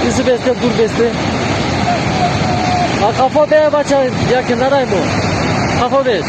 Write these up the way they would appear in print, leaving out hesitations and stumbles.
Kızı besle, dur besle. Kafa beye baca yakın aray mı? Kafa bey.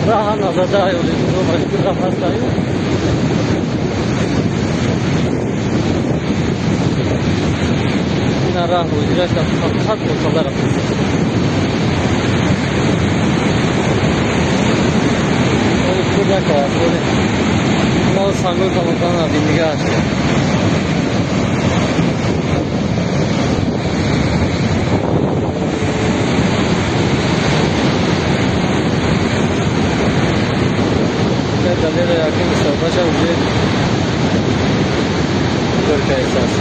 Rahan azada oluyor. Başka kafası yok. Yine rahat oluyor. Kat ortalar atıyor. Öyle kurdak var. Böyle bunları sangol kalıplarına bindiği açtı. Nereye yakın Mustafa ucuya Türkiye esas.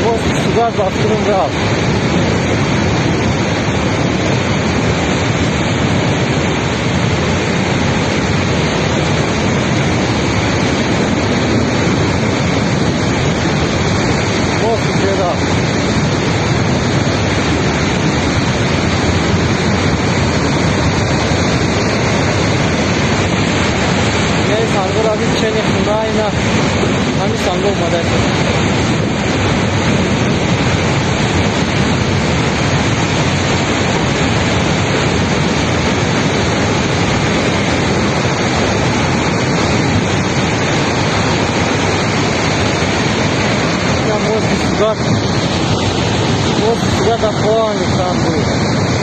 Bu sular baktırım rahat. Sangol abi çene kunayna hani sangol madem. Ya mos sugar da fone tambu.